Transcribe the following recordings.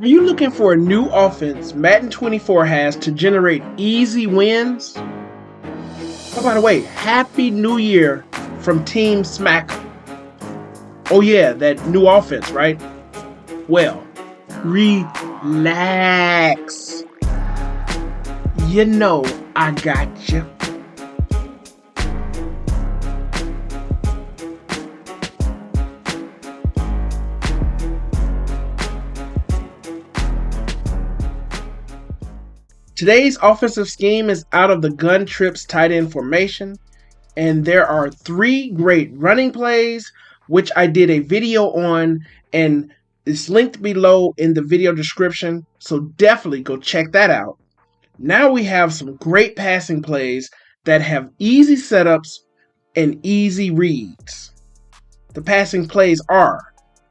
Are you looking for a new offense Madden 24 has to generate easy wins? Oh, by the way, Happy New Year from Team Smacker. Oh yeah, that new offense, right? Well, relax. You know I got you. Today's offensive scheme is out of the gun trips tight end formation, and there are three great running plays, which I did a video on, and it's linked below in the video description, so definitely go check that out. Now we have some great passing plays that have easy setups and easy reads. The passing plays are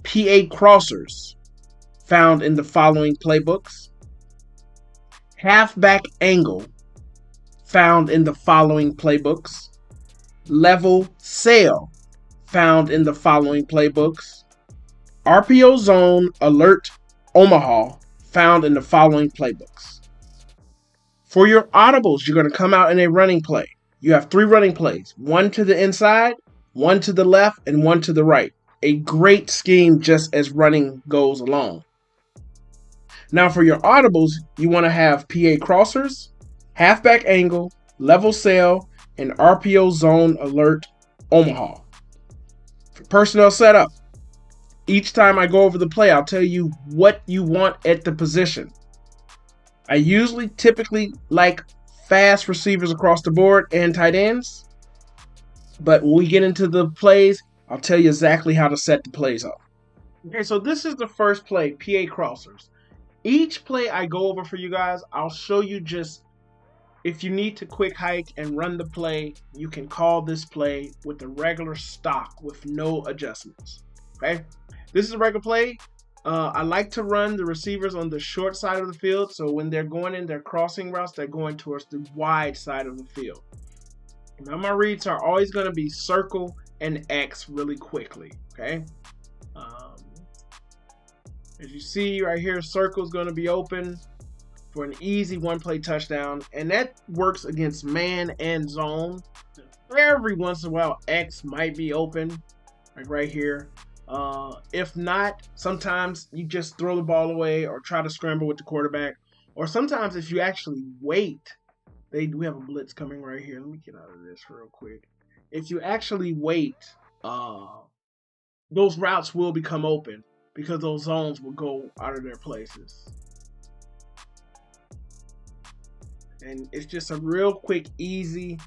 PA crossers, found in the following playbooks, halfback angle, found in the following playbooks, level sail, found in the following playbooks, RPO zone alert Omaha, found in the following playbooks. For your audibles, you're going to come out in a running play. You have three running plays, one to the inside, one to the left, and one to the right. A great scheme just as running goes along. Now for your audibles, you want to have PA crossers, halfback angle, level sail, and RPO zone alert Omaha. For personnel setup, each time I go over the play, I'll tell you what you want at the position. I typically like fast receivers across the board and tight ends, but when we get into the plays, I'll tell you exactly how to set the plays up. Okay, so this is the first play, PA crossers. Each play I go over for you guys, I'll show you just if you need to quick hike and run the play, you can call this play with the regular stock with no adjustments. Okay, this is a regular play. I like to run the receivers on the short side of the field, so when they're going in their crossing routes, they're going towards the wide side of the field. Now my reads are always going to be circle and X really quickly. Okay. As you see right here, circle is going to be open for an easy one-play touchdown, and that works against man and zone. Every once in a while, X might be open, like right here. If not, sometimes you just throw the ball away or try to scramble with the quarterback. Or sometimes if you actually wait, we have a blitz coming right here. Let me get out of this real quick. If you actually wait, those routes will become open because those zones will go out of their places. And it's just a real quick, easy,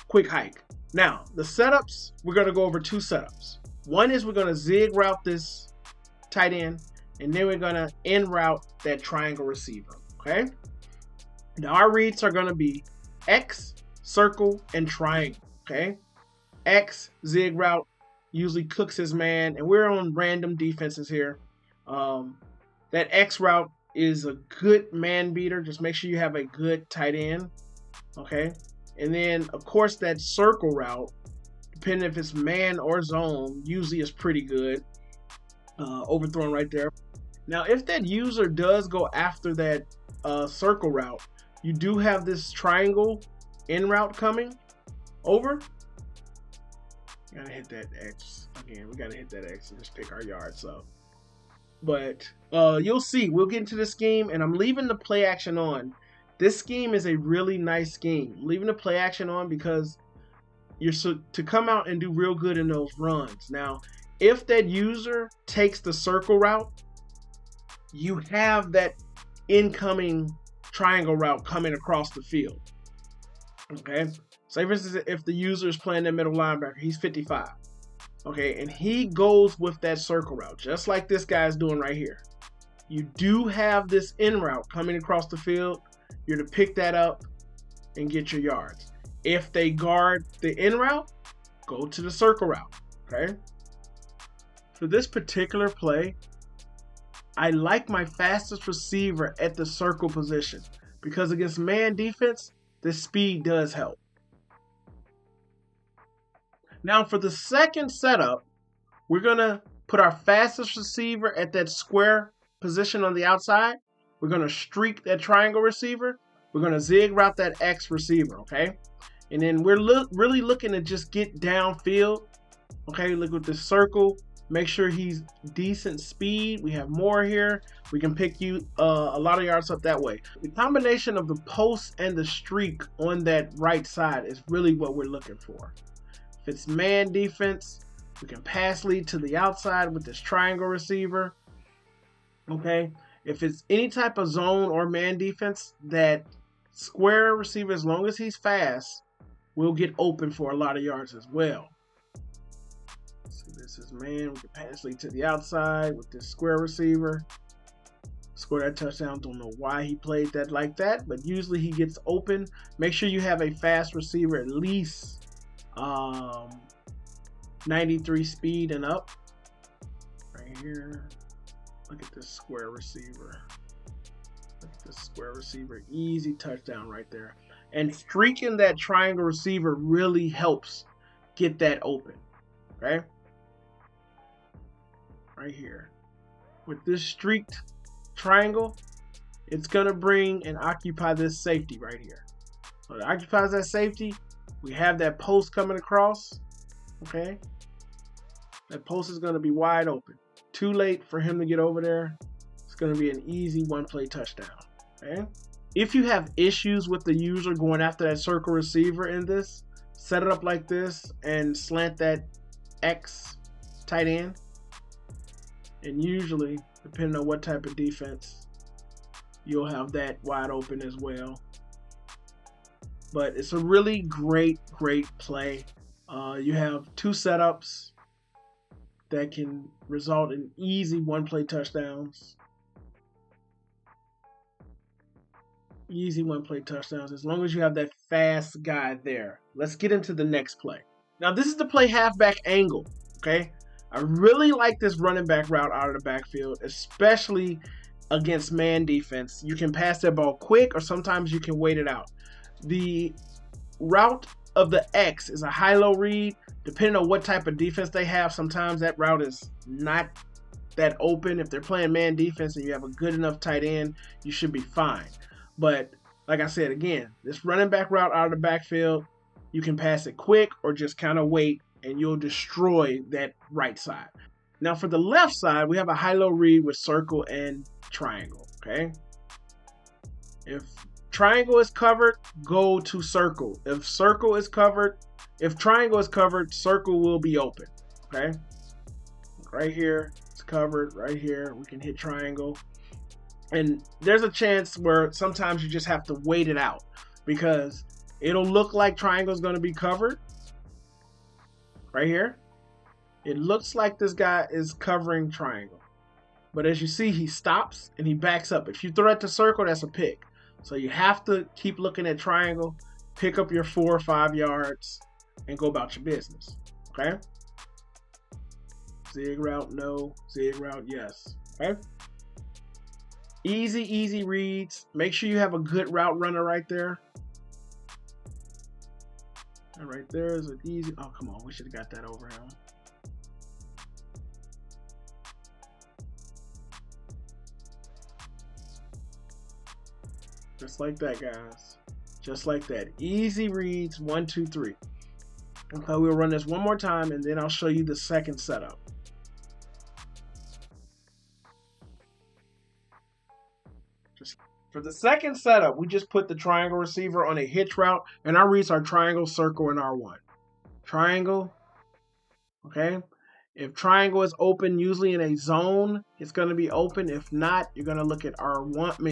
quick hike. Now, the setups, we're going to go over two setups. One is we're going to zig route this tight end, and then we're going to in route that triangle receiver, okay? Now, our reads are going to be X, circle, and triangle, okay? X, zig route, usually cooks his man, and we're on random defenses here. That X route is a good man beater. Just make sure you have a good tight end, okay? And then, of course, that circle route, depending if it's man or zone, usually is pretty good. Overthrown right there. Now, if that user does go after that circle route, you do have this triangle in route coming over. Gotta hit that X again. We gotta hit that X and just pick our yards up. But you'll see, we'll get into the scheme, and I'm leaving the play action on. This scheme is a really nice scheme. I'm leaving the play action on because you're to come out and do real good in those runs. Now, if that user takes the circle route, you have that incoming triangle route coming across the field. Okay? Say, for instance, if the user is playing that middle linebacker, he's 55. Okay, and he goes with that circle route, just like this guy's doing right here. You do have this in route coming across the field. You're to pick that up and get your yards. If they guard the in route, go to the circle route, okay? For this particular play, I like my fastest receiver at the circle position because against man defense, the speed does help. Now for the second setup, we're going to put our fastest receiver at that square position on the outside. We're going to streak that triangle receiver. We're going to zig route that X receiver, okay? And then we're really looking to just get downfield. Okay, look with this circle. Make sure he's decent speed. We have more here. We can pick you a lot of yards up that way. The combination of the post and the streak on that right side is really what we're looking for. If it's man defense, we can pass lead to the outside with this triangle receiver. Okay, if it's any type of zone or man defense, that square receiver, as long as he's fast, will get open for a lot of yards as well. So this is man. We can pass lead to the outside with this square receiver. Score that touchdown. Don't know why he played that like that, but usually he gets open. Make sure you have a fast receiver, at least 93 speed and up. Right here. Look at this square receiver. Look at this square receiver. Easy touchdown right there. And streaking that triangle receiver really helps get that open. Okay? Right here. With this streaked triangle, it's going to bring and occupy this safety right here. So it occupies that safety. We have that post coming across. Okay? That post is going to be wide open. Too late for him to get over there. It's going to be an easy one-play touchdown. Okay? If you have issues with the user going after that circle receiver in this, set it up like this and slant that X tight end. And usually, depending on what type of defense, you'll have that wide open as well. But it's a really great play. You have two setups that can result in easy one-play touchdowns. Easy one-play touchdowns as long as you have that fast guy there. Let's get into the next play. Now this is the play halfback angle, okay? I really like this running back route out of the backfield, especially against man defense. You can pass that ball quick or sometimes you can wait it out. The route of the X is a high-low read. Depending on what type of defense they have, sometimes that route is not that open. If they're playing man defense and you have a good enough tight end, you should be fine. But like I said, again, this running back route out of the backfield, you can pass it quick or just kind of wait and you'll destroy that right side. Now for the left side, we have a high-low read with circle and triangle, okay? If triangle is covered, go to circle. If triangle is covered, circle will be open, okay? Right here, it's covered. Right here, we can hit triangle. And there's a chance where sometimes you just have to wait it out because it'll look like triangle is going to be covered. Right here, it looks like this guy is covering triangle. But as you see, he stops and he backs up. If you throw it to circle, that's a pick. So you have to keep looking at triangle, pick up your 4 or 5 yards, and go about your business. Okay? Zig route, no. Zig route, yes. Okay? Easy reads. Make sure you have a good route runner right there. And right there is an easy. Oh, come on. We should have got that over him. Just like that, guys. Just like that. Easy reads. 1, 2, 3. Okay, we'll run this one more time and then I'll show you the second setup. For the second setup, we just put the triangle receiver on a hitch route and our reads are triangle, circle, and R1. Triangle. Okay. If triangle is open, usually in a zone, it's going to be open. If not, you're going to look at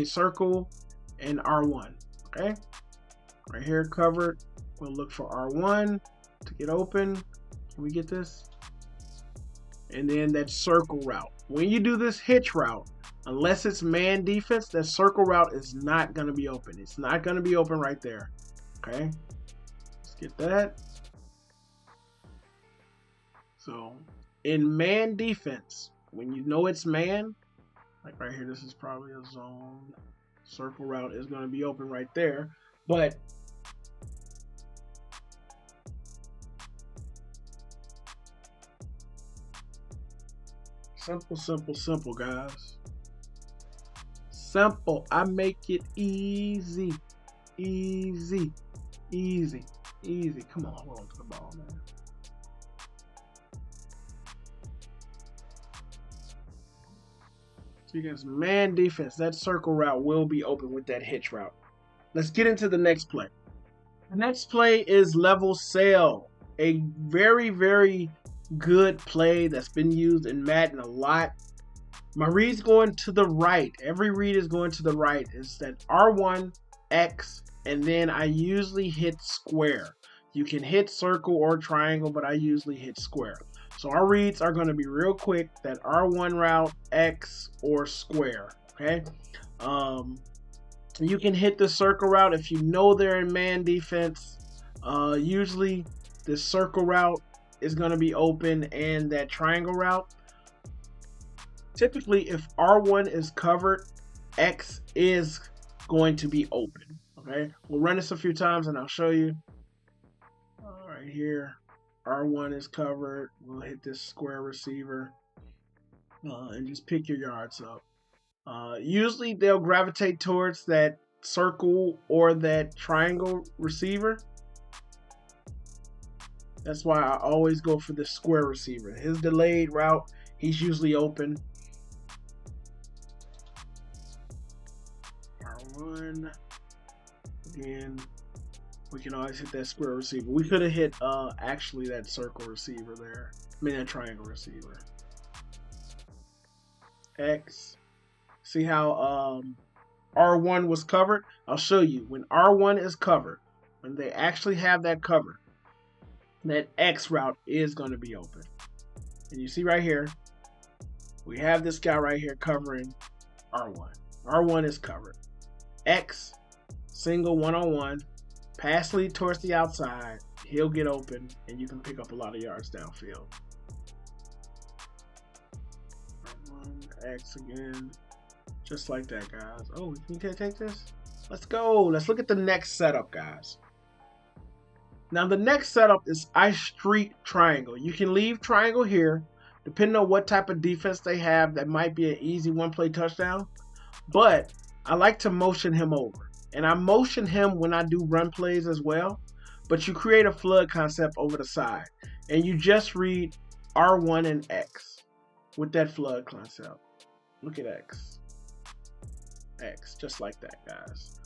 circle and R1. Okay. Right here covered. We'll look for R1 to get open. Can we get this? And then that circle route. When you do this hitch route, unless it's man defense, that circle route is not going to be open. It's not going to be open right there. Okay. Let's get that. So in man defense, when you know it's man, like right here, this is probably a zone. Circle route is going to be open right there. But simple, guys. simple. I make it easy. Easy. Easy. Easy. Come on, hold on to the ball, man. So you guys, man defense, that circle route will be open with that hitch route. Let's get into the next play. The next play is level sail. A very, very good play that's been used in Madden a lot. My read's going to the right. Every read is going to the right. It's that R1, X, and then I usually hit square. You can hit circle or triangle, but I usually hit square. So our reads are going to be real quick. That R1 route, X, or square. Okay. You can hit the circle route if you know they're in man defense. Usually the circle route is going to be open, and that triangle route. Typically, if R1 is covered, X is going to be open. Okay, we'll run this a few times and I'll show you. All right, here, R1 is covered. We'll hit this square receiver and just pick your yards up. Usually, they'll gravitate towards that circle or that triangle receiver. That's why I always go for the square receiver. His delayed route, he's usually open. R1. Again, we can always hit that square receiver. We could have hit actually that circle receiver there. I mean that triangle receiver. X. See how R1 was covered? I'll show you. When R1 is covered, when they actually have that covered, that X route is going to be open. And you see right here, we have this guy right here covering R1. R1 is covered. X, single one-on-one, pass lead towards the outside, he'll get open, and you can pick up a lot of yards downfield. R1, X again, just like that, guys. Oh, you can take this? Let's go. Let's look at the next setup, guys. Now the next setup is I streak triangle. You can leave triangle here, depending on what type of defense they have. That might be an easy one-play touchdown, but I like to motion him over, and I motion him when I do run plays as well. But you create a flood concept over the side, and you just read R1 and X with that flood concept. Look at X, just like that, guys.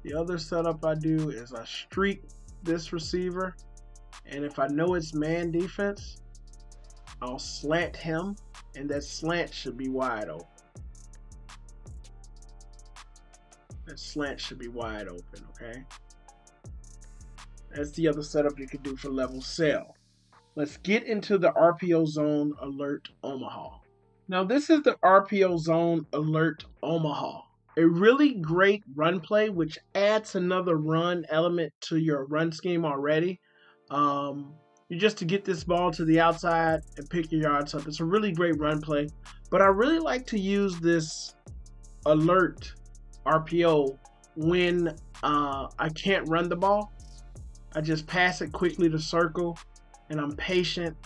The other setup I do is I streak this receiver, and if I know it's man defense, I'll slant him, and that slant should be wide open. That slant should be wide open, okay? That's the other setup you can do for level sail. Let's get into the RPO Zone Alert Omaha. Now this is the RPO Zone Alert Omaha. A really great run play, which adds another run element to your run scheme already. You just to get this ball to the outside and pick your yards up. It's a really great run play, but I really like to use this alert RPO when I can't run the ball. I just pass it quickly to circle, and I'm patient.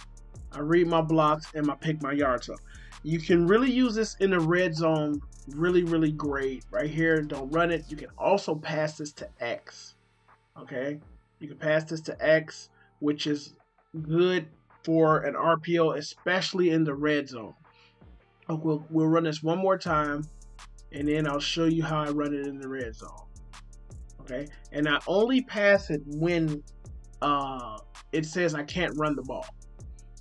I read my blocks and I pick my yards up. You can really use this in the red zone. Really, really great. Right here, don't run it. You can also pass this to X. Okay, you can pass this to X, which is good for an RPO, especially in the red zone. We'll run this one more time, and then I'll show you how I run it in the red zone. Okay, and I only pass it when it says I can't run the ball.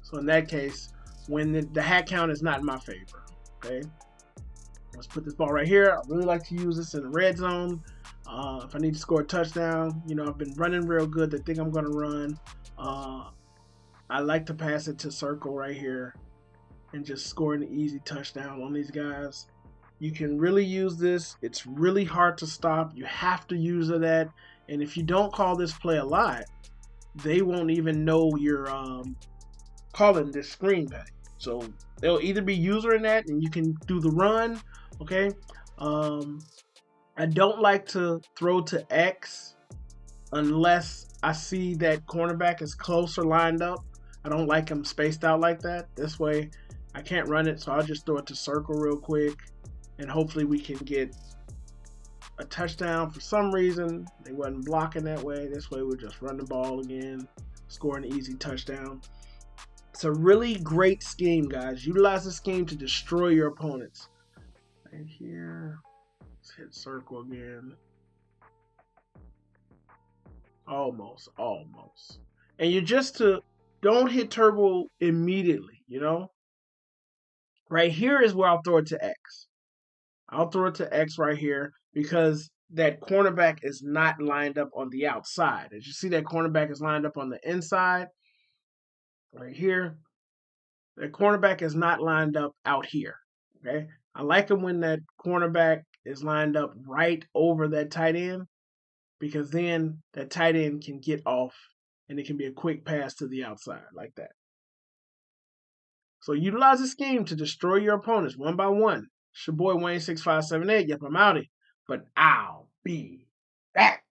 So in that case, when the hat count is not in my favor. Okay, let's put this ball right here. I really like to use this in the red zone. If I need to score a touchdown, you know, I've been running real good. They think I'm going to run. I like to pass it to circle right here and just score an easy touchdown on these guys. You can really use this. It's really hard to stop. You have to use it at. And if you don't call this play a lot, they won't even know you're calling this screen pack. So they'll either be user in that and you can do the run. Okay. I don't like to throw to X unless I see that cornerback is closer lined up. I don't like him spaced out like that. This way I can't run it, so I'll just throw it to circle real quick. and hopefully we can get a touchdown. For some reason, they wasn't blocking that way. This way, we'll just run the ball again, score an easy touchdown. It's a really great scheme, guys. Utilize the scheme to destroy your opponents. Right here, let's hit circle again. Almost. And you just don't hit turbo immediately, you know? Right here is where I'll throw it to X. I'll throw it to X right here because that cornerback is not lined up on the outside. As you see, that cornerback is lined up on the inside. Right here. The cornerback is not lined up out here. Okay. I like it when that cornerback is lined up right over that tight end because then that tight end can get off and it can be a quick pass to the outside like that. So utilize the scheme to destroy your opponents one by one. It's your boy Wayne6578. Yep, I'm outie. But I'll be back.